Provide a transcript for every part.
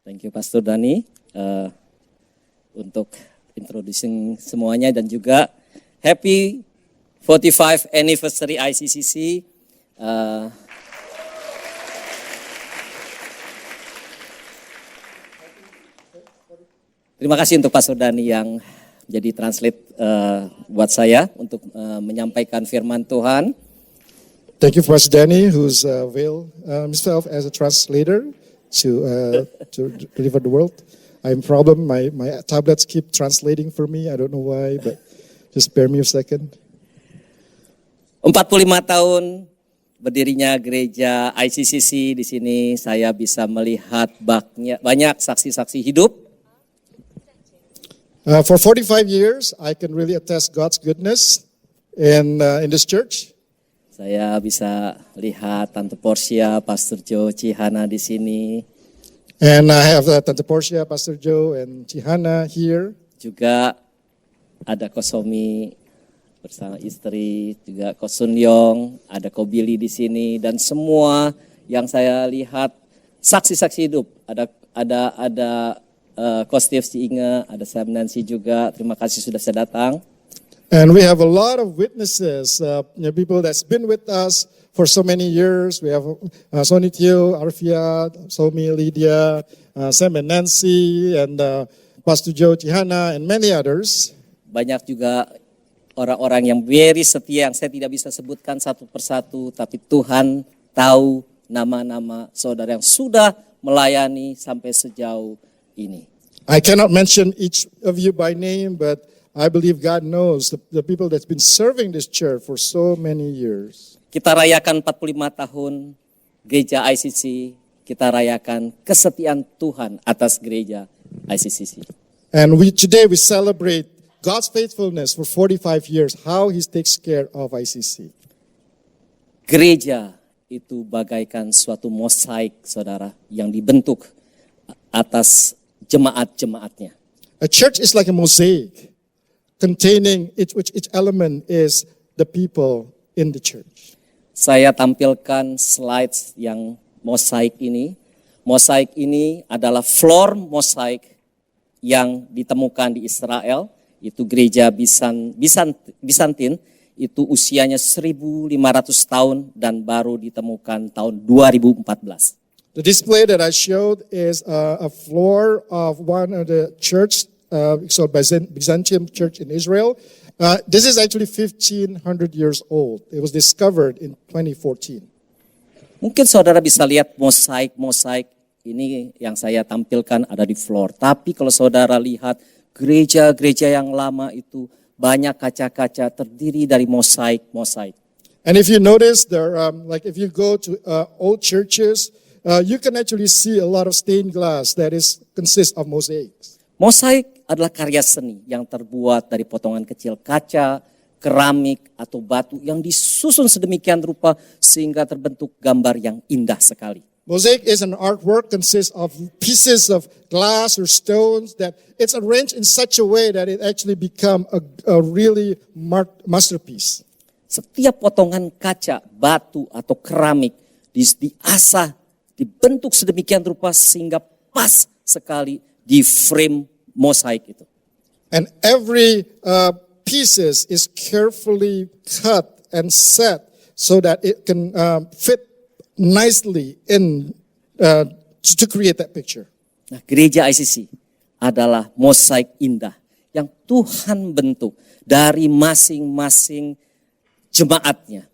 Thank you Pastor Dani untuk introducing semuanya dan juga happy 45 anniversary ICCC. Terima kasih untuk Pastor Dani yang jadi translate buat saya untuk menyampaikan firman Tuhan. Thank you, Pastor Danny, who's availed himself as a translator to deliver the word. I have a problem. My tablets keep translating for me. I don't know why, but just bear me a second. 45 tahun berdirinya gereja ICCC di sini, saya bisa melihat banyak saksi-saksi hidup. For 45 years, I can really attest God's goodness in this church. Saya bisa lihat Tante Portia, Pastor Joe, Chihana di sini. And I have Tante Portia, Pastor Joe, and Chihana here. Juga ada Kosomi bersama istri, juga Kosun Yong, ada Kobili di sini, dan semua yang saya lihat saksi-saksi hidup. Ada Kostef si Inge, ada Sam Nancy juga. Terima kasih sudah saya datang. And we have a lot of witnesses, people that's been with us for so many years. We have Sonny Tio, Arfia, Somi, Lydia, Sam and Nancy, and Pastor Joe, Chihana, and many others. Banyak juga orang-orang yang very setia yang saya tidak bisa sebutkan satu persatu, tapi Tuhan tahu nama-nama saudara yang sudah melayani sampai sejauh ini. I cannot mention each of you by name, but I believe God knows the people that's been serving this church for so many years. Kita rayakan 45 tahun gereja ICC, kita rayakan kesetiaan Tuhan atas gereja ICCC. And today we celebrate God's faithfulness for 45 years, how He takes care of ICC. Gereja itu bagaikan suatu mosaik, saudara, yang dibentuk atas jemaat-jemaatnya. A church is like a mosaic, containing each element is the people in the church. Saya tampilkan slides yang mosaik ini. Mosaik ini adalah floor mosaik yang ditemukan di Israel. Itu gereja Bizantin, itu usianya 1.500 tahun dan baru ditemukan tahun 2014. The display that I showed is a floor of one of the church, so Byzantium church in Israel. This is actually 1,500 years old. It was discovered in 2014. Mungkin saudara bisa lihat mosaik ini yang saya tampilkan ada di floor. Tapi kalau saudara lihat gereja-gereja yang lama itu banyak kaca-kaca terdiri dari mosaik. And if you notice, there, like if you go to old churches, you can actually see a lot of stained glass that consists of mosaics. Mosaik adalah karya seni yang terbuat dari potongan kecil kaca, keramik atau batu yang disusun sedemikian rupa sehingga terbentuk gambar yang indah sekali. Mosaic is an artwork consists of pieces of glass or stones that it's arranged in such a way that it actually become a really masterpiece. Setiap potongan kaca, batu atau keramik diasah, dibentuk sedemikian rupa sehingga pas sekali di frame mosaik itu. And every pieces is carefully cut and set so that it can fit nicely in to create that picture. Nah, gereja ICC adalah mosaik indah yang Tuhan bentuk dari masing-masing jemaatnya.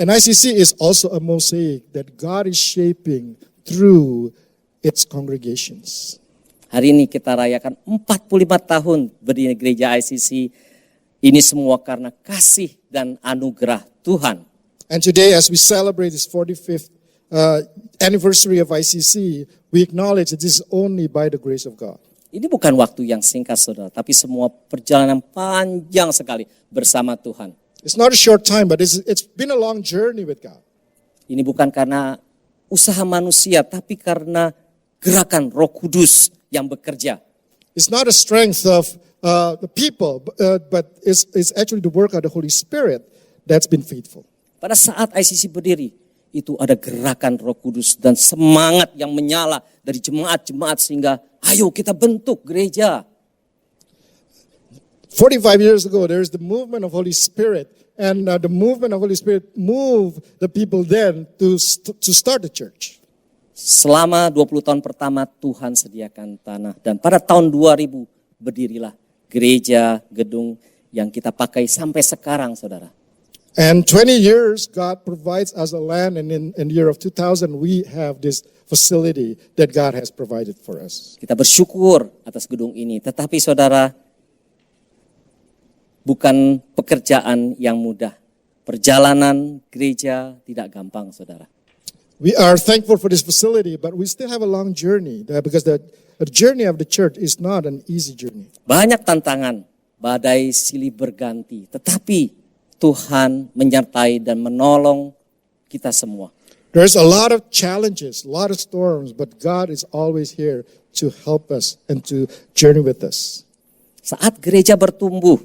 And ICC is also a mosaic that God is shaping through its congregations. Hari ini kita rayakan 45 tahun berdirinya gereja ICC. Ini semua karena kasih dan anugerah Tuhan. And today, as we celebrate this 45th anniversary of ICC, we acknowledge that this is only by the grace of God. Ini bukan waktu yang singkat, saudara, tapi semua perjalanan panjang sekali bersama Tuhan. It's not a short time, but it's been a long journey with God. Ini bukan karena usaha manusia, tapi karena gerakan Roh Kudus yang bekerja. It's not a strength of the people, but it's actually the work of the Holy Spirit that's been faithful. Pada saat ICC berdiri, itu ada gerakan Roh Kudus dan semangat yang menyala dari jemaat-jemaat sehingga ayo kita bentuk gereja. 45 years ago, there's the movement of Holy Spirit, and the movement of Holy Spirit moved the people then to start the church. Selama 20 tahun pertama Tuhan sediakan tanah dan pada tahun 2000 berdirilah gereja gedung yang kita pakai sampai sekarang, saudara. And 20 years, God provides us a land, and in the year of 2000, we have this facility that God has provided for us. Kita bersyukur atas gedung ini, tetapi saudara, bukan pekerjaan yang mudah. Perjalanan gereja tidak gampang, saudara. We are thankful for this facility, but we still have a long journey because the journey of the church is not an easy journey. Banyak tantangan, badai silih berganti, tetapi Tuhan menyertai dan menolong kita semua. There's a lot of challenges, a lot of storms, but God is always here to help us and to journey with us. Saat gereja bertumbuh,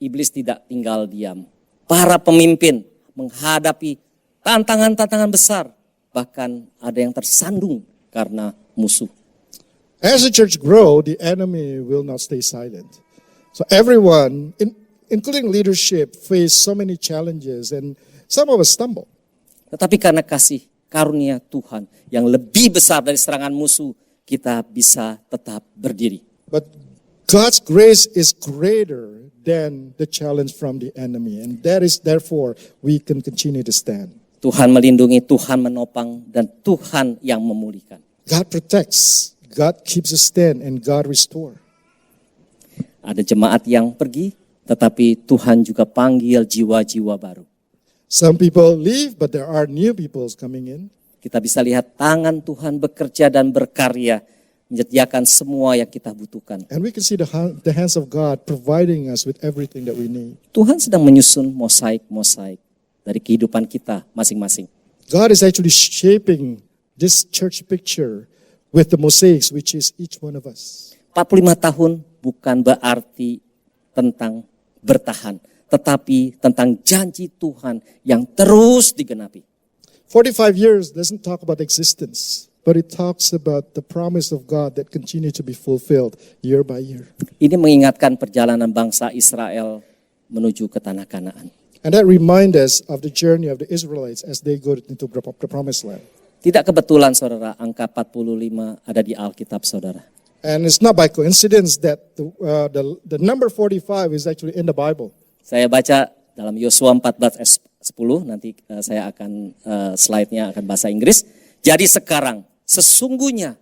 iblis tidak tinggal diam. Para pemimpin menghadapi tantangan-tantangan besar, bahkan ada yang tersandung karena musuh. As the church grow, the enemy will not stay silent. So everyone, including leadership, face so many challenges, and some of us stumble. Tetapi karena kasih karunia Tuhan yang lebih besar dari serangan musuh, kita bisa tetap berdiri. But God's grace is greater than the challenge from the enemy, and that is therefore we can continue to stand. Tuhan melindungi, Tuhan menopang, dan Tuhan yang memulihkan. God protects, God keeps us stand, and God restore. Ada jemaat yang pergi, tetapi Tuhan juga panggil jiwa-jiwa baru. Some people leave, but there are new people coming in. Kita bisa lihat tangan Tuhan bekerja dan berkarya, menyediakan semua yang kita butuhkan. And we can see the hands of God providing us with everything that we need. Tuhan sedang menyusun mosaik-mosaik dari kehidupan kita masing-masing. God is actually shaping this church picture with the mosaics, which is each one of us. 45 tahun bukan berarti tentang bertahan, tetapi tentang janji Tuhan yang terus digenapi. 45 years doesn't talk about existence, but it talks about the promise of God that continue to be fulfilled year by year. Ini mengingatkan perjalanan bangsa Israel menuju ke tanah Kanaan. And that reminds us of the journey of the Israelites as they go into the promised land. Tidak kebetulan saudara, angka 45 ada di Alkitab saudara. And it's not by coincidence that the number 45 is actually in the Bible. Saya baca dalam Yosua 14 ayat 10, nanti saya akan slide-nya akan bahasa Inggris. Jadi sekarang sesungguhnya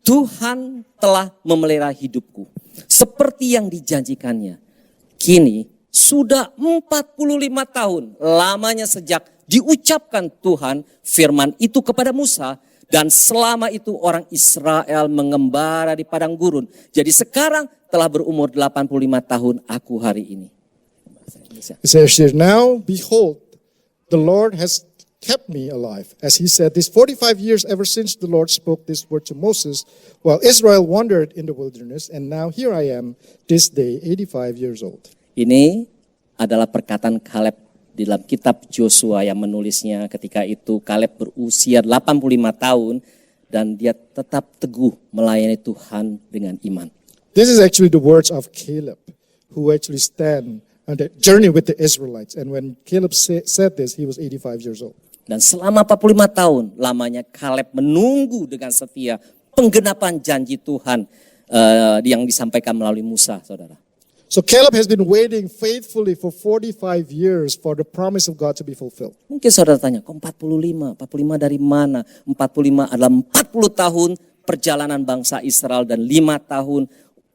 Tuhan telah memelihara hidupku seperti yang dijanjikannya. Kini sudah 45 tahun lamanya sejak diucapkan Tuhan firman itu kepada Musa. Dan selama itu orang Israel mengembara di padang gurun. Jadi sekarang telah berumur 85 tahun aku hari ini. It says here, now behold, the Lord has kept me alive. As he said, this 45 years ever since the Lord spoke this word to Moses, while Israel wandered in the wilderness, and now here I am, this day, 85 years old. Ini adalah perkataan Kaleb di dalam kitab Joshua yang menulisnya ketika itu Kaleb berusia 85 tahun dan dia tetap teguh melayani Tuhan dengan iman. This is actually the words of Caleb, who actually stand on the journey with the Israelites. And when Caleb said this, he was 85 years old. Dan selama 45 tahun lamanya Kaleb menunggu dengan setia penggenapan janji Tuhan yang disampaikan melalui Musa, saudara. So Caleb has been waiting faithfully for 45 years for the promise of God to be fulfilled. Mungkin saudara tanya, kok 45? 45 dari mana? 45 adalah 40 tahun perjalanan bangsa Israel dan 5 tahun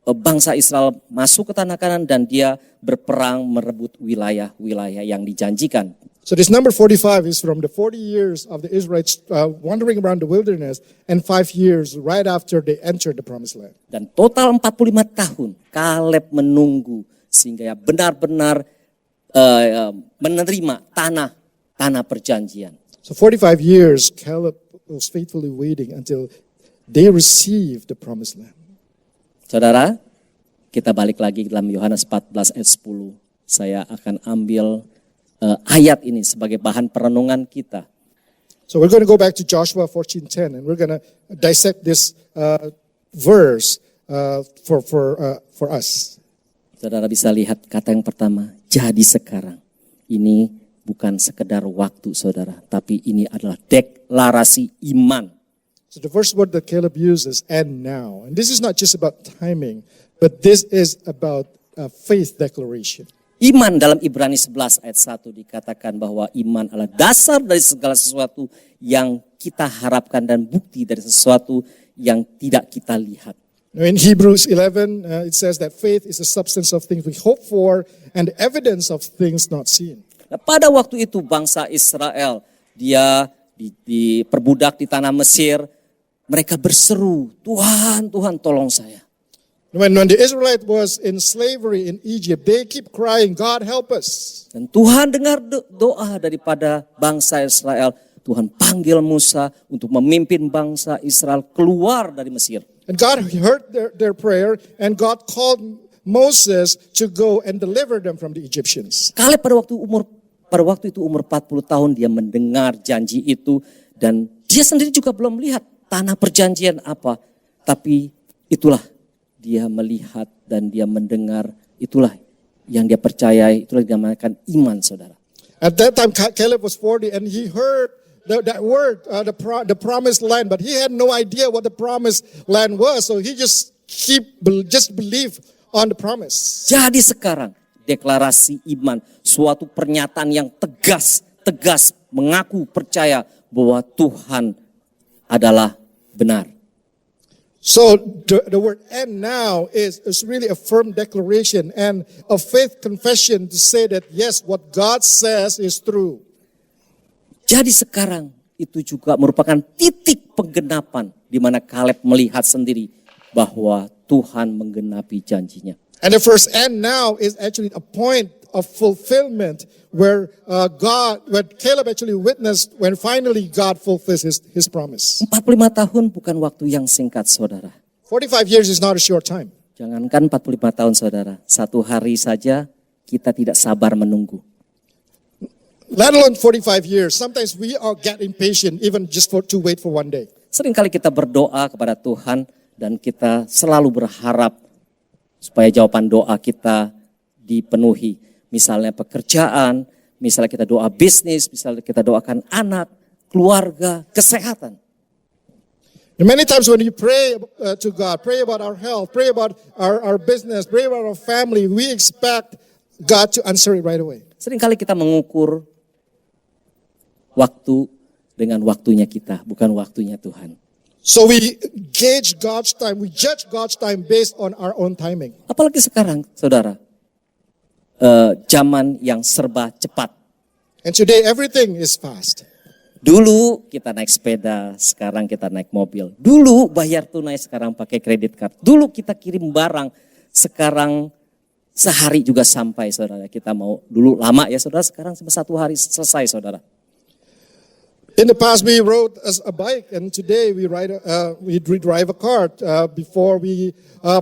bangsa Israel masuk ke tanah Kanaan dan dia berperang merebut wilayah-wilayah yang dijanjikan. So this number 45 is from the 40 years of the Israelites wandering around the wilderness and 5 years right after they entered the promised land. Dan total 45 tahun Kaleb menunggu sehingga benar-benar menerima tanah perjanjian. So 45 years Caleb was faithfully waiting until they received the promised land. Saudara, kita balik lagi dalam Yohanes 14 ayat 10. Saya akan ambil ayat ini sebagai bahan perenungan kita. So we're going to go back to Joshua 14:10, and we're going to dissect this verse for us. Saudara bisa lihat kata yang pertama, jadi sekarang. Ini bukan sekedar waktu saudara, tapi ini adalah deklarasi iman. So the first word that Caleb uses, and now. And this is not just about timing, but this is about a faith declaration. Iman dalam Ibrani 11 ayat 1 dikatakan bahwa iman adalah dasar dari segala sesuatu yang kita harapkan dan bukti dari sesuatu yang tidak kita lihat. In Hebrews 11, it says that faith is the substance of things we hope for and the evidence of things not seen. Nah, pada waktu itu bangsa Israel, dia diperbudak di tanah Mesir, mereka berseru, Tuhan, Tuhan tolong saya. When the Israelite was in slavery in Egypt, they keep crying, God help us. Dan Tuhan dengar doa daripada bangsa Israel. Tuhan panggil Musa untuk memimpin bangsa Israel keluar dari Mesir. And God heard their prayer, and God called Moses to go and deliver them from the Egyptians. Kaleb pada waktu itu umur 40 tahun dia mendengar janji itu, dan dia sendiri juga belum melihat tanah perjanjian apa, tapi itulah dia melihat dan dia mendengar, itulah yang dia percayai, itulah yang dinamakan iman, saudara. At that time Caleb was 40 and he heard that word, the promised land, but he had no idea what the promised land was, so he just believe on the promise. Jadi sekarang deklarasi iman, suatu pernyataan yang tegas mengaku percaya bahwa Tuhan adalah benar. So the word "and now" is really a firm declaration and a faith confession to say that yes, what God says is true. Jadi sekarang itu juga merupakan titik penggenapan di mana Kaleb melihat sendiri bahwa Tuhan menggenapi janjinya. And the first "and now" is actually a point of fulfillment where Caleb actually witnessed when finally God fulfills his promise. 45 tahun bukan waktu yang singkat, saudara. 45 years is not a short time. Jangankan 45 tahun, saudara. Satu hari saja kita tidak sabar menunggu. Let alone 45 years. Sometimes we all get impatient even just to wait for one day. Seringkali kita berdoa kepada Tuhan dan kita selalu berharap supaya jawaban doa kita dipenuhi. Misalnya pekerjaan, misalnya kita doa bisnis, misalnya kita doakan anak, keluarga, kesehatan. And many times when you pray to God, pray about our health, pray about our business, pray about our family, we expect God to answer it right away. Seringkali kita mengukur waktu dengan waktunya kita, bukan waktunya Tuhan. So we gauge God's time, we judge God's time based on our own timing. Apalagi sekarang, saudara, zaman yang serba cepat. And today everything is fast. Dulu kita naik sepeda, sekarang kita naik mobil. Dulu bayar tunai, sekarang pakai kredit card. Dulu kita kirim barang, sekarang sehari juga sampai, saudara. Kita mau dulu lama ya, saudara. Sekarang cuma 1 hari selesai, saudara. In the past, we rode a bike, and today we drive a car. Before we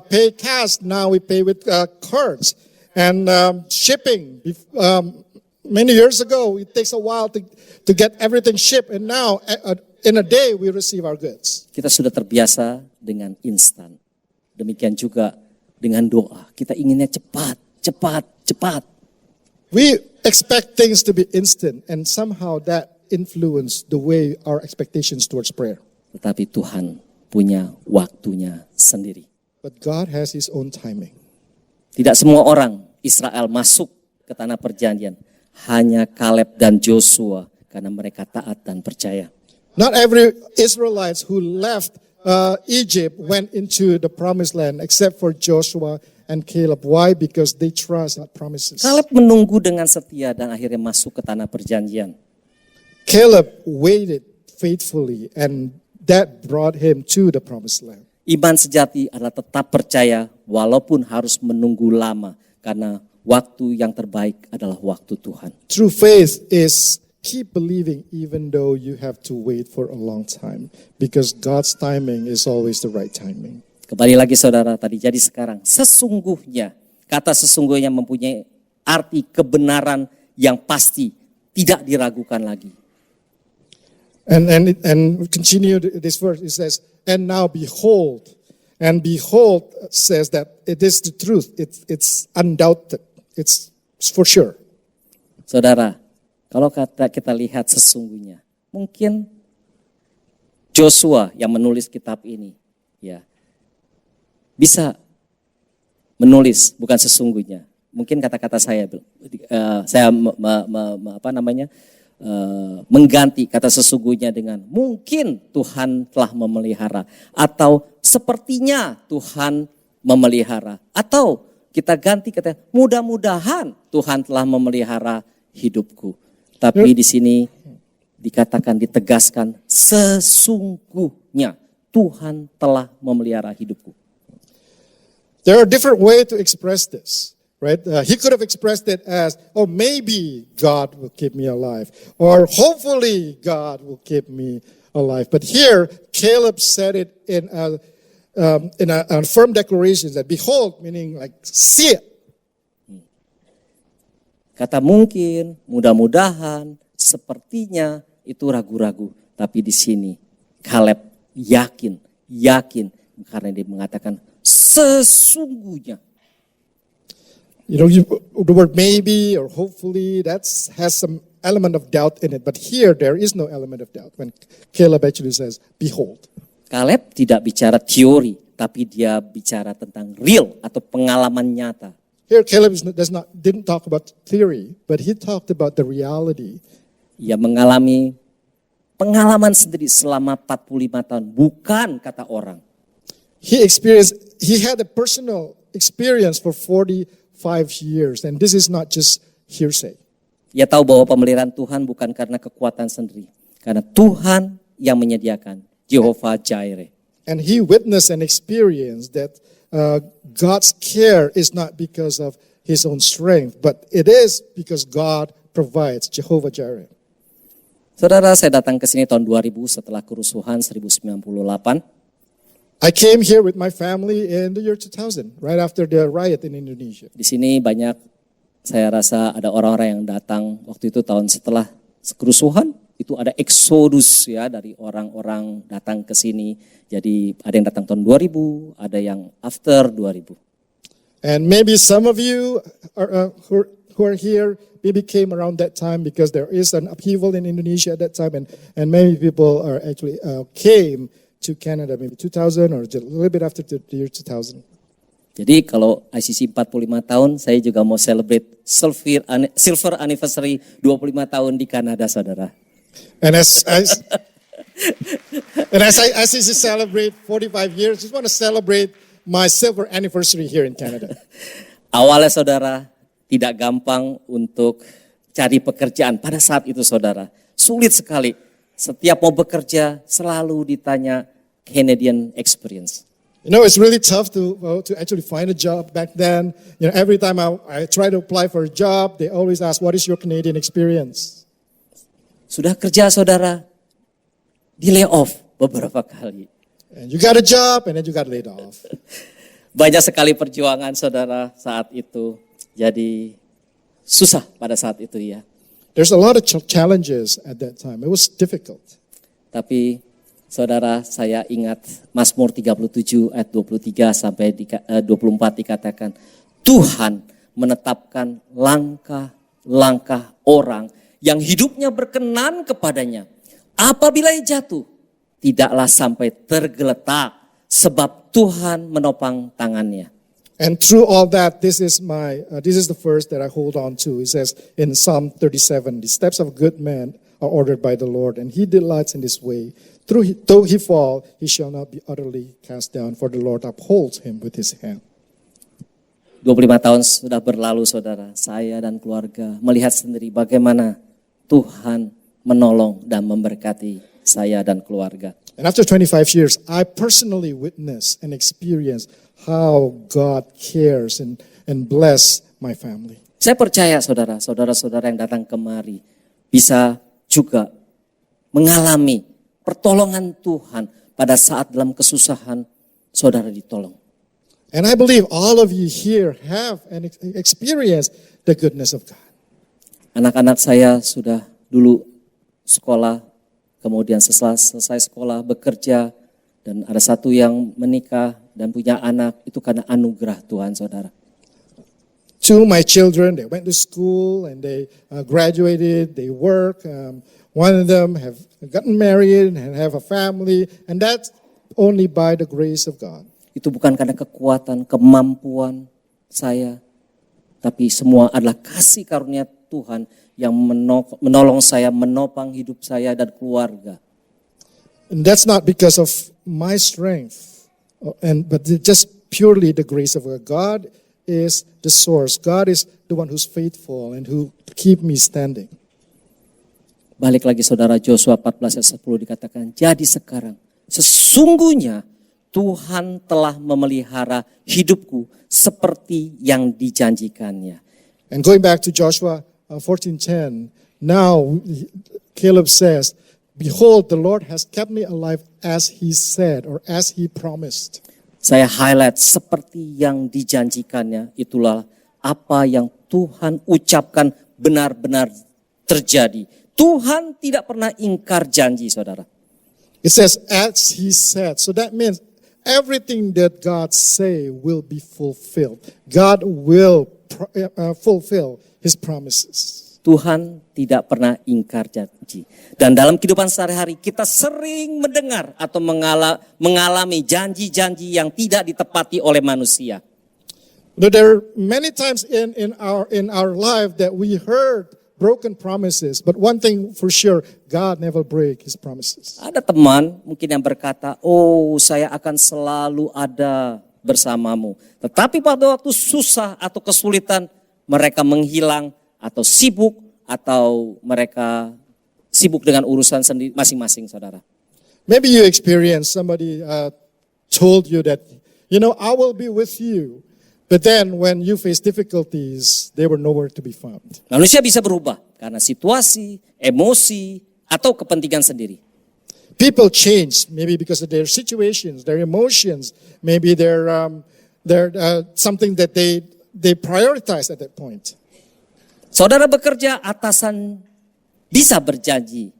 pay cash, now we pay with cards. And shipping, many years ago, it takes a while to get everything shipped, and now in a day we receive our goods. Kita sudah terbiasa dengan instan. Demikian juga dengan doa. Kita inginnya cepat, cepat, cepat. We expect things to be instant, and somehow that influence the way our expectations towards prayer. Tetapi Tuhan punya waktunya sendiri. But God has His own timing. Tidak semua orang Israel masuk ke tanah perjanjian. Hanya Kaleb dan Joshua karena mereka taat dan percaya. Not every Israelites who left Egypt went into the promised land except for Joshua and Caleb. Why? Because they trust God promises. Kaleb menunggu dengan setia dan akhirnya masuk ke tanah perjanjian. Caleb waited faithfully and that brought him to the promised land. Iman sejati adalah tetap percaya walaupun harus menunggu lama karena waktu yang terbaik adalah waktu Tuhan. True faith is keep believing even though you have to wait for a long time because God's timing is always the right timing. Kembali lagi saudara tadi, jadi sekarang sesungguhnya, kata sesungguhnya mempunyai arti kebenaran yang pasti, tidak diragukan lagi. And continue this verse. It says, and now behold. And behold says that it is the truth. It's undoubted. It's for sure. Saudara, kalau kita lihat sesungguhnya, mungkin Joshua yang menulis kitab ini, ya, bisa menulis bukan sesungguhnya. Mungkin kata-kata saya mengganti kata sesungguhnya dengan mungkin Tuhan telah memelihara, atau sepertinya Tuhan memelihara, atau kita ganti kata mudah-mudahan Tuhan telah memelihara hidupku. Tapi di sini dikatakan, ditegaskan sesungguhnya Tuhan telah memelihara hidupku. There are different ways to express this, right? He could have expressed it as, oh, maybe God will keep me alive, or hopefully God will keep me alive. But here, Caleb said it in a firm declaration that, behold, meaning like, see it. Kata mungkin, mudah-mudahan, sepertinya itu ragu-ragu. Tapi di sini Caleb yakin karena dia mengatakan sesungguhnya. You know, the word maybe or hopefully, that has some element of doubt in it. But here, there is no element of doubt when Caleb actually says, behold. Caleb tidak bicara teori, tapi dia bicara tentang real atau pengalaman nyata. Here, Caleb didn't talk about theory, but he talked about the reality. Ia mengalami pengalaman sendiri selama 45 tahun, bukan kata orang. He had a personal experience for 45 years, and this is not just hearsay. Ia tahu bahwa pemeliharaan Tuhan bukan karena kekuatan sendiri, karena Tuhan yang menyediakan, Jehovah Jireh. And he witnessed and experienced that God's care is not because of his own strength, but it is because God provides, Jehovah Jireh. Saudara, saya datang ke sini tahun 2000 setelah kerusuhan 1098. I came here with my family in the year 2000, right after the riot in Indonesia. Di sini banyak, saya rasa ada orang-orang yang datang waktu itu tahun setelah kerusuhan. Itu ada eksodus ya, dari orang-orang datang ke sini. Jadi ada yang datang tahun 2000, ada yang after 2000. And maybe some of you who are here maybe came around that time because there is an upheaval in Indonesia at that time, and many people are actually came to Canada maybe 2000 or a little bit after the year 2000. Jadi kalau ICC 45 tahun, saya juga mau celebrate silver anniversary 25 tahun di Kanada, saudara. And as ICC celebrate 45 years, just want to celebrate my silver anniversary here in Canada. Awalnya saudara, tidak gampang untuk cari pekerjaan pada saat itu, saudara. Sulit sekali. Setiap mau bekerja selalu ditanya Canadian experience. You know, it's really tough to actually find a job back then. You know, every time I try to apply for a job, they always ask, what is your Canadian experience? Sudah kerja, saudara, di lay off beberapa kali. And you got a job and then you got laid off. Banyak sekali perjuangan, saudara, saat itu. Jadi susah pada saat itu ya. There's a lot of challenges at that time. It was difficult. Tapi saudara, saya ingat Mazmur 37 ayat 23 sampai 24 dikatakan, Tuhan menetapkan langkah-langkah orang yang hidupnya berkenan kepadanya. Apabila ia jatuh, tidaklah sampai tergeletak, sebab Tuhan menopang tangannya. And through all that, this is the verse that I hold on to. It says in Psalm 37, the steps of a good man are ordered by the Lord, and he delights in his way. Though he fall, he shall not be utterly cast down, for the Lord upholds him with his hand. 25 tahun sudah berlalu, saudara. Saya dan keluarga melihat sendiri bagaimana Tuhan menolong dan memberkati saya dan keluarga. And after 25 years, I personally witnessed and experienced how God cares and bless my family. Saya percaya saudara-saudara yang datang kemari bisa juga mengalami pertolongan Tuhan pada saat dalam kesusahan saudara ditolong. And I believe all of you here have and experienced the goodness of God. Anak-anak saya sudah dulu sekolah kemudian setelah selesai sekolah bekerja, dan ada satu yang menikah dan punya anak, itu karena anugerah Tuhan, saudara. Two of my children, they went to school and they graduated, they work. One of them have gotten married and have a family, and that's only by the grace of God. Itu bukan karena kekuatan, kemampuan saya, tapi semua adalah kasih karunia Tuhan yang menolong saya, menopang hidup saya dan keluarga. And that's not because of my strength, but just purely the grace of God. God is the source. God is the one who's faithful and who keep me standing. Balik lagi saudara, Yosua 14 ayat 10 dikatakan, jadi sekarang sesungguhnya Tuhan telah memelihara hidupku seperti yang dijanjikannya. And going back to Joshua 14:10, now Caleb says, behold, the Lord has kept me alive as he said or as he promised. Saya highlight seperti yang dijanjikannya, itulah apa yang Tuhan ucapkan benar-benar terjadi. Tuhan tidak pernah ingkar janji, saudara. It says, as he said. So that means everything that God say will be fulfilled. God will fulfill his promises. Tuhan tidak pernah ingkar janji. Dan dalam kehidupan sehari-hari kita sering mendengar atau mengalami janji-janji yang tidak ditepati oleh manusia. There are many times in our life that we heard broken promises, but one thing for sure, God never break his promises. Ada teman mungkin yang berkata, oh saya akan selalu ada bersamamu. Tetapi pada waktu susah atau kesulitan, mereka menghilang atau sibuk, atau mereka sibuk dengan urusan sendiri masing-masing, saudara. Maybe you experience somebody told you that, I will be with you. But then when you face difficulties, they were nowhere to be found. Manusia bisa berubah karena situasi, emosi, atau kepentingan sendiri. People change, maybe because of their situations, their emotions, maybe they're something that they prioritize at that point. Saudara bekerja, atasan bisa berjanji,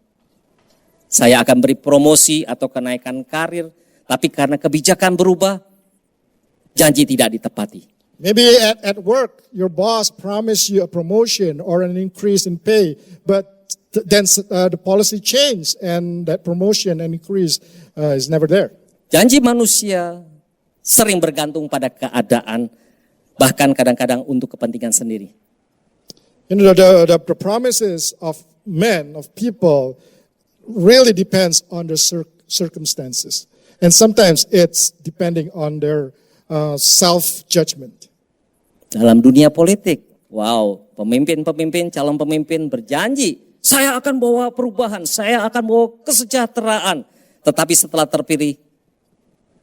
saya akan beri promosi atau kenaikan karir, tapi karena kebijakan berubah, janji tidak ditepati. Maybe at work, your boss promised you a promotion or an increase in pay, but then the policy changed and that promotion and increase is never there. Janji manusia sering bergantung pada keadaan, bahkan kadang-kadang untuk kepentingan sendiri. The promises of men, of people, really depends on the circumstances. And sometimes it's depending on their self-judgment. Dalam dunia politik, pemimpin-pemimpin, calon pemimpin berjanji, saya akan bawa perubahan, saya akan bawa kesejahteraan. Tetapi setelah terpilih,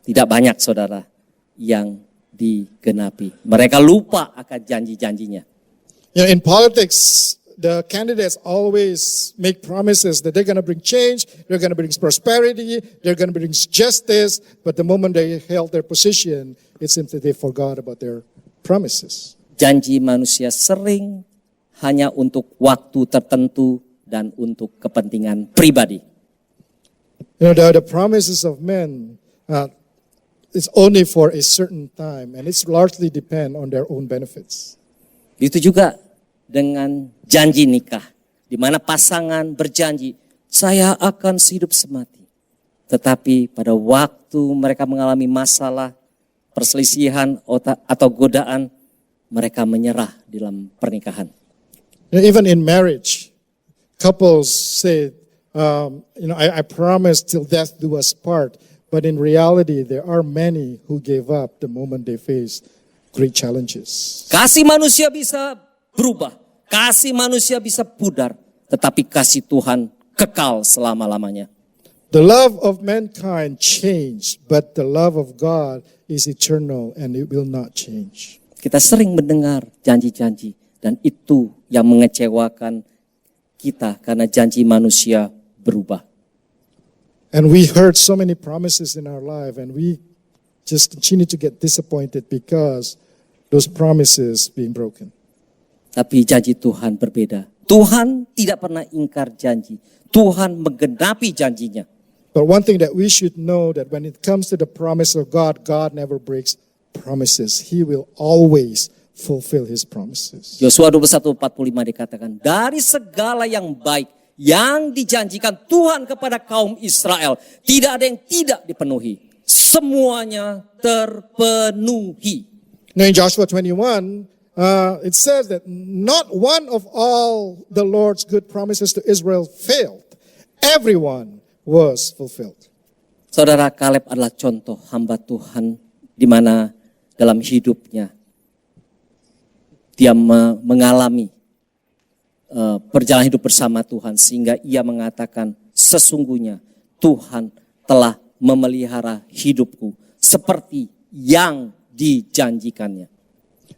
tidak banyak saudara yang digenapi. Mereka lupa akan janji-janjinya. In politics, the candidates always make promises that they're going to bring change, they're going to bring prosperity, they're going to bring justice, but the moment they held their position, it seems that they forgot about their promises. Janji manusia sering hanya untuk waktu tertentu dan untuk kepentingan pribadi. The promises of men is only for a certain time, and it's largely depend on their own benefits. Itu juga dengan janji nikah, di mana pasangan berjanji, saya akan hidup semati. Tetapi pada waktu mereka mengalami masalah, perselisihan atau godaan, mereka menyerah dalam pernikahan. Even in marriage, couples say, I promise till death do us part. But in reality, there are many who gave up the moment they face great challenges. Kasih manusia bisa berubah, kasih manusia bisa pudar, tetapi kasih Tuhan kekal selama-lamanya. The love of mankind changed, but the love of God is eternal and it will not change. Kita sering mendengar janji-janji dan itu yang mengecewakan kita karena janji manusia berubah. And we heard so many promises in our life and we just continue to get disappointed because those promises being broken. Tapi janji Tuhan berbeda. Tuhan tidak pernah ingkar janji. Tuhan menggenapi janjinya. But one thing that we should know that when it comes to the promise of God, God never breaks promises. He will always fulfill His promises. Yosua 21:45 dikatakan, dari segala yang baik yang dijanjikan Tuhan kepada kaum Israel, tidak ada yang tidak dipenuhi. Semuanya terpenuhi. Now in Joshua 21, it says that not one of all the Lord's good promises to Israel failed. Everyone was fulfilled. Saudara, Kaleb adalah contoh hamba Tuhan di mana dalam hidupnya dia mengalami perjalanan hidup bersama Tuhan sehingga ia mengatakan sesungguhnya Tuhan telah memelihara hidupku seperti yang dijanjikannya.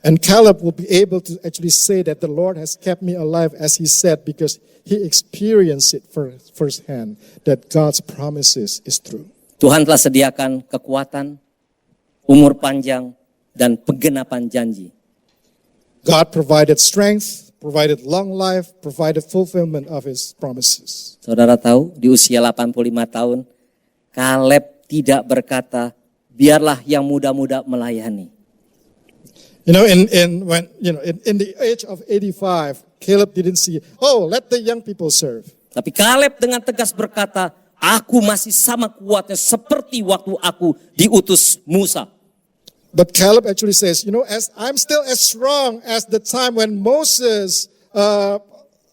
And Caleb will be able to actually say that the Lord has kept me alive as he said because he experienced it firsthand that God's promises is true. Tuhan telah sediakan kekuatan, umur panjang, dan penggenapan janji. God provided strength, provided long life, provided fulfillment of His promises. Saudara tahu, di usia 85 tahun, Kaleb tidak berkata, biarlah yang muda-muda melayani. You know, in the age of 85, Caleb didn't see, oh, let the young people serve. Tapi Kaleb dengan tegas berkata, aku masih sama kuatnya seperti waktu aku diutus Musa. But Caleb actually says, as I'm still as strong as the time when Moses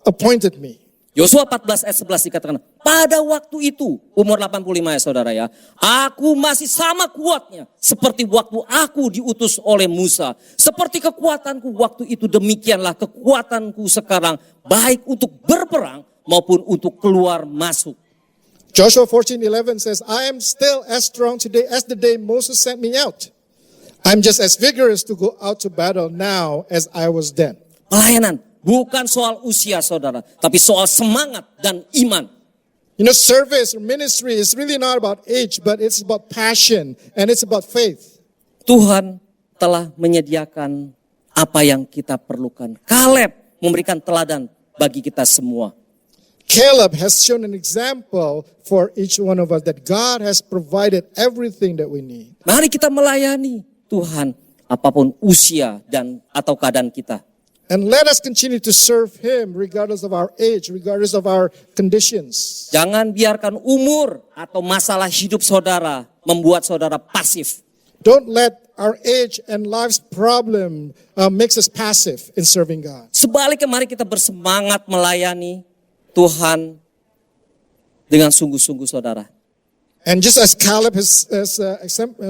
appointed me. Yosua 14 ayat 11 dikatakan, pada waktu itu, umur 85 ya saudara ya, aku masih sama kuatnya seperti waktu aku diutus oleh Musa. Seperti kekuatanku waktu itu, demikianlah kekuatanku sekarang, baik untuk berperang maupun untuk keluar masuk. Joshua 14:11 says, I am still as strong today as the day Moses sent me out. I'm just as vigorous to go out to battle now as I was then. Pelayanan bukan soal usia saudara, tapi soal semangat dan iman. Service or ministry is really not about age, but it's about passion and it's about faith. Tuhan telah menyediakan apa yang kita perlukan. Kaleb memberikan teladan bagi kita semua. Caleb has shown an example for each one of us that God has provided everything that we need. Mari kita melayani Tuhan apapun usia dan atau keadaan kita. And let us continue to serve Him regardless of our age, regardless of our conditions. Jangan biarkan umur atau masalah hidup saudara membuat saudara pasif. Don't let our age and life's problem makes us passive in serving God. Sebaliknya mari kita bersemangat melayani Tuhan dengan sungguh-sungguh saudara. And just as Caleb has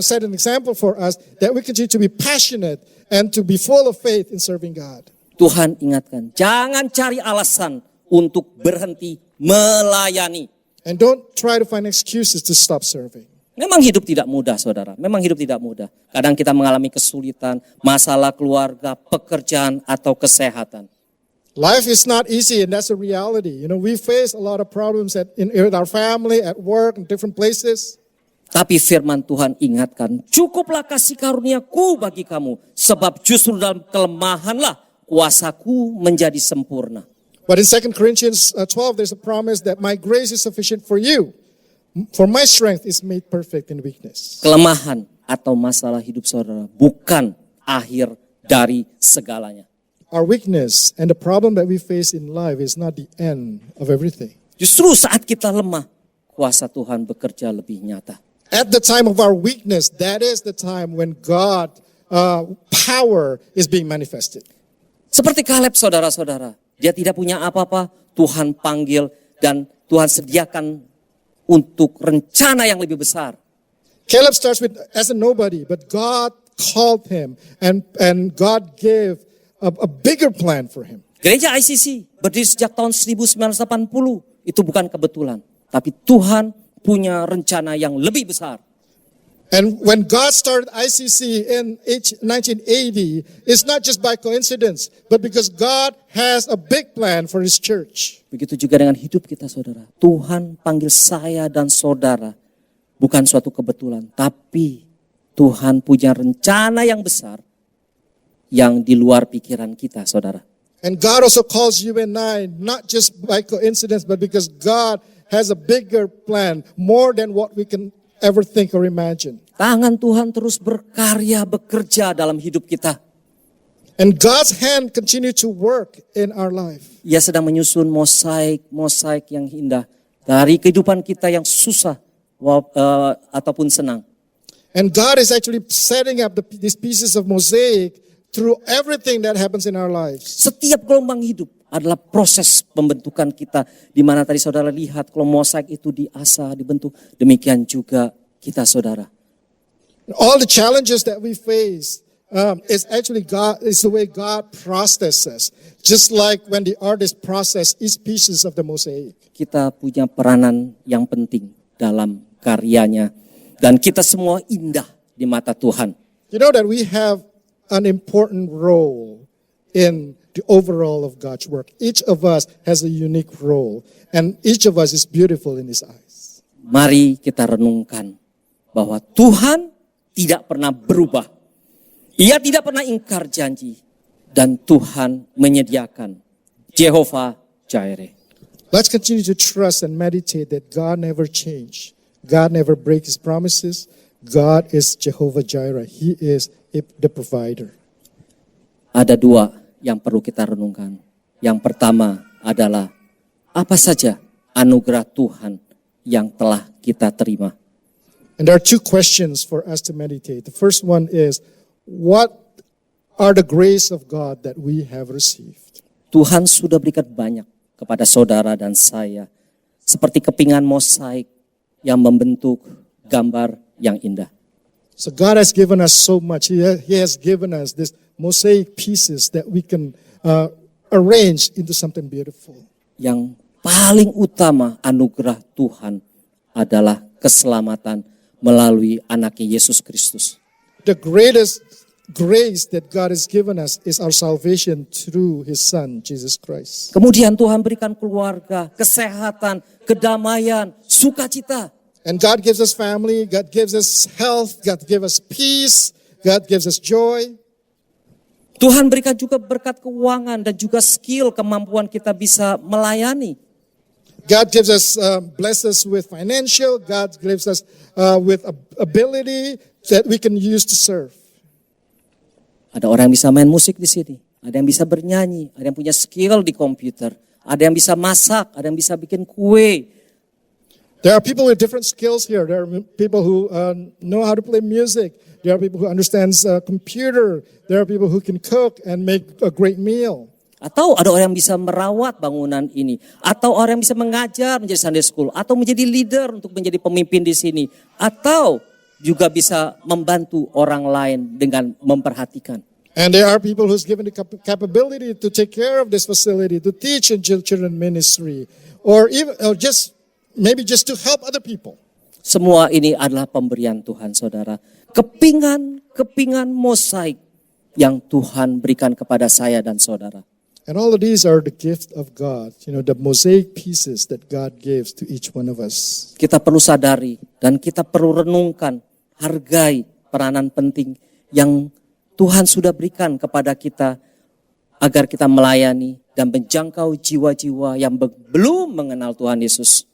set an example for us, that we continue to be passionate and to be full of faith in serving God. Tuhan ingatkan, jangan cari alasan untuk berhenti melayani. And don't try to find excuses to stop serving. Memang hidup tidak mudah saudara, memang hidup tidak mudah. Kadang kita mengalami kesulitan, masalah keluarga, pekerjaan, atau kesehatan. Life is not easy and that's a reality. We face a lot of problems in our family, at work, in different places. Tapi firman Tuhan ingatkan, cukuplah kasih karuniaku bagi kamu, sebab justru dalam kelemahanlah kuasaku menjadi sempurna. But in 2 Corinthians 12, there's a promise that my grace is sufficient for you. For my strength is made perfect in weakness. Kelemahan atau masalah hidup saudara bukan akhir dari segalanya. Our weakness and the problem that we face in life is not the end of everything. Justru saat kita lemah, kuasa Tuhan bekerja lebih nyata. At the time of our weakness, that is the time when God power is being manifested. Seperti Kaleb saudara-saudara, dia tidak punya apa-apa, Tuhan panggil dan Tuhan sediakan untuk rencana yang lebih besar. Caleb starts with as a nobody, but God called him and God gave a bigger plan for him. Gereja ICC berdiri sejak tahun 1980, itu bukan kebetulan, tapi Tuhan punya rencana yang lebih besar. And when God started ICC in 1980, it's not just by coincidence, but because God has a big plan for His church. Begitu juga dengan hidup kita saudara. Tuhan panggil saya dan saudara bukan suatu kebetulan, tapi Tuhan punya rencana yang besar yang di luar pikiran kita saudara. And God also calls you and I, not just by coincidence, but because God has a bigger plan, more than what we can ever think or imagine. Tangan Tuhan terus berkarya, bekerja dalam hidup kita. And God's hand continue to work in our life. Ia sedang menyusun mosaik yang indah dari kehidupan kita yang susah ataupun senang. And God is actually setting up these pieces of mosaic through everything that happens in our lives. Setiap gelombang hidup adalah proses pembentukan kita. Di mana tadi saudara lihat kalau mosaik itu diasah, dibentuk. Demikian juga kita saudara. All the challenges that we face is actually is the way God processes. Just like when the artist process each pieces of the mosaic. Kita punya peranan yang penting dalam karyanya. Dan kita semua indah di mata Tuhan. You know that we have an important role in the overall of God's work. Each of us has a unique role. And each of us is beautiful in His eyes. Mari kita renungkan bahwa Tuhan tidak pernah berubah. Ia tidak pernah ingkar janji. Dan Tuhan menyediakan. Jehovah Jireh. Let's continue to trust and meditate that God never changed. God never breaks His promises. God is Jehovah Jireh. He is the provider. Ada dua yang perlu kita renungkan. Yang pertama adalah apa saja anugerah Tuhan yang telah kita terima. And there are two questions for us to meditate. The first one is, what are the grace of God that we have received? Tuhan sudah berikan banyak kepada saudara dan saya. Seperti kepingan mosaik yang membentuk gambar yang indah. So God has given us so much. He has given us these mosaic pieces that we can arrange into something beautiful. Yang paling utama anugerah Tuhan adalah keselamatan melalui anaknya Yesus Kristus. The greatest grace that God has given us is our salvation through His Son, Jesus Christ. Kemudian Tuhan berikan keluarga, kesehatan, kedamaian, sukacita. And God gives us family, God gives us health, God gives us peace, God gives us joy. Tuhan berikan juga berkat keuangan dan juga skill, kemampuan kita bisa melayani. God gives us, bless us with financial, God gives us with ability that we can use to serve. Ada orang yang bisa main musik di sini, ada yang bisa bernyanyi, ada yang punya skill di komputer, ada yang bisa masak, ada yang bisa bikin kue. There are people with different skills here. There are people who know how to play music. There are people who understands computer. There are people who can cook and make a great meal. Atau ada orang yang bisa merawat bangunan ini. Atau orang yang bisa mengajar menjadi Sunday School. Atau menjadi leader untuk menjadi pemimpin di sini. Atau juga bisa membantu orang lain dengan memperhatikan. And there are people who's given the capability to take care of this facility, to teach in children ministry, or even maybe just to help other people. Semua ini adalah pemberian Tuhan, saudara. Kepingan mosaik yang Tuhan berikan kepada saya dan saudara. And all of these are the gift of God, the mosaic pieces that God gives to each one of us. Kita perlu sadari dan kita perlu renungkan, hargai peranan penting yang Tuhan sudah berikan kepada kita agar kita melayani dan menjangkau jiwa-jiwa yang belum mengenal Tuhan Yesus.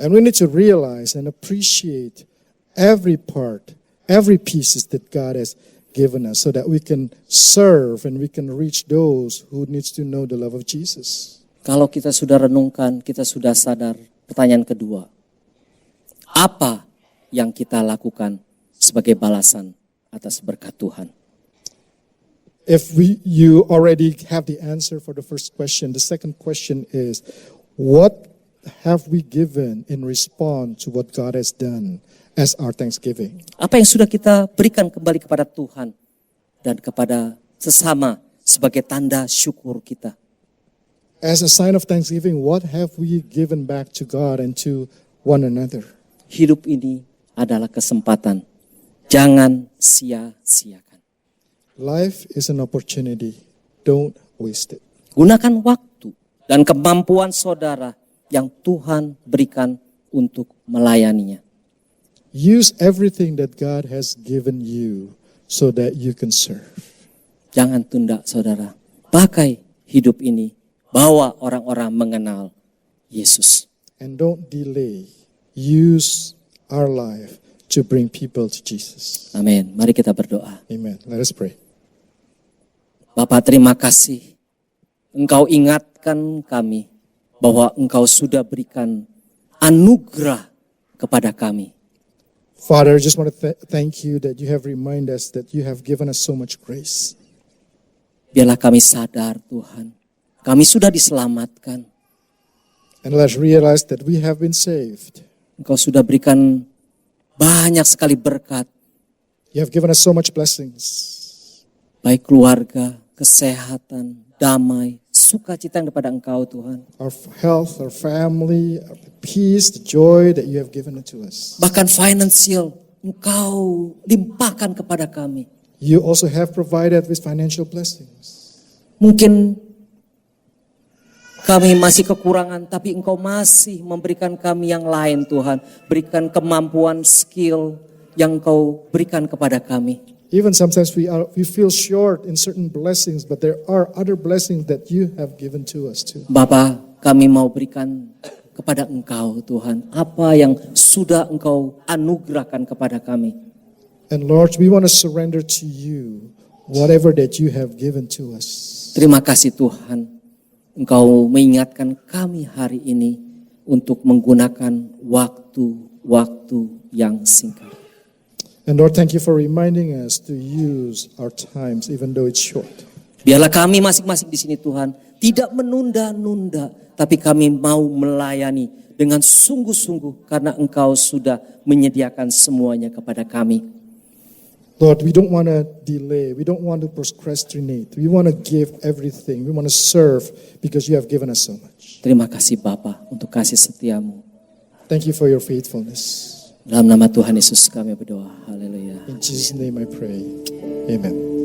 And we need to realize and appreciate every part, every pieces that God has given us so that we can serve and we can reach those who needs to know the love of Jesus. Kalau kita sudah renungkan, kita sudah sadar. Pertanyaan kedua, apa yang kita lakukan sebagai balasan atas berkat Tuhan? If you already have the answer for the first question, the second question is, what have we given in response to what God has done as our thanksgiving? Apa yang sudah kita berikan kembali kepada Tuhan dan kepada sesama sebagai tanda syukur kita? As a sign of thanksgiving, what have we given back to God and to one another? Hidup ini adalah kesempatan. Jangan sia-siakan. Life is an opportunity. Don't waste it. Gunakan waktu dan kemampuan saudara yang Tuhan berikan untuk melayaninya. Use everything that God has given you so that you can serve. Jangan tunda, saudara. Pakai hidup ini. Bawa orang-orang mengenal Yesus. And don't delay. Use our life to bring people to Jesus. Amin. Mari kita berdoa. Amen. Let us pray. Bapak, terima kasih. Engkau ingatkan kami bahwa Engkau sudah berikan anugerah kepada kami. Father, I just want to thank you that you have reminded us that you have given us so much grace. Biarlah kami sadar, Tuhan, kami sudah diselamatkan. And let's realize that we have been saved. Engkau sudah berikan banyak sekali berkat, You have given us so much blessings. baik keluarga, kesehatan, damai, sukacita daripada Engkau, Tuhan. Our health, our family, the peace, the joy that you have given unto us. Bahkan financial, Engkau limpahkan kepada kami. You also have provided with financial blessings. Mungkin kami masih kekurangan, tapi Engkau masih memberikan kami yang lain, Tuhan. Berikan kemampuan, skill yang Engkau berikan kepada kami. Even sometimes we feel short in certain blessings, but there are other blessings that you have given to us too. Bapa, kami mau berikan kepada Engkau, Tuhan, apa yang sudah Engkau anugerahkan kepada kami. And Lord, we want to surrender to you whatever that you have given to us. Terima kasih Tuhan, Engkau mengingatkan kami hari ini untuk menggunakan waktu-waktu yang singkat. And Lord, thank you for reminding us to use our times even though it's short. Biarlah kami masing-masing di sini Tuhan tidak menunda-nunda, tapi kami mau melayani dengan sungguh-sungguh karena Engkau sudah menyediakan semuanya kepada kami. Lord, we don't want to delay. We don't want to procrastinate. We want to give everything. We want to serve because you have given us so much. Terima kasih Bapa untuk kasih setiamu. Thank you for your faithfulness. Dalam nama Tuhan Yesus kami berdoa. Haleluya. In Jesus' name I pray. Amen.